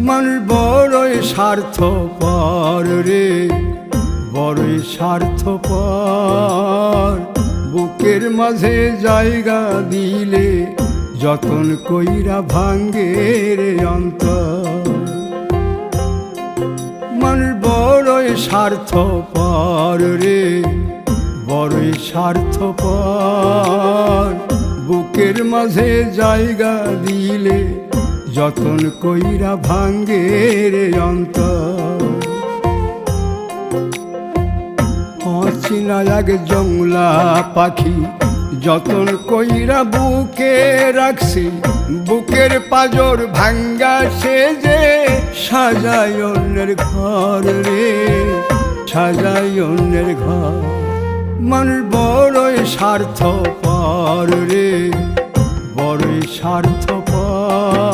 মানুষ বড়ই স্বার্থপর রে, বড়ই স্বার্থপর। বুকের মাঝে জায়গা দিলে যতন কইরা ভাঙ্গে রে অন্তর। মানুষ বড়ই স্বার্থপর রে, বড়ই স্বার্থপর। বুকের মাঝে জায়গা দিলে যতন কইরা ভাঙ্গে রে অন্তর। অচিনা এক জংলা পাখি যতন কইরা বুকে রাখছি, বুকের পাজর ভাঙ্গা সে যে সাজায় অন্যের ঘর রে, সাজায় অন্যের ঘর। মানুষ বড়ই স্বার্থপর রে, বড়ই স্বার্থপর।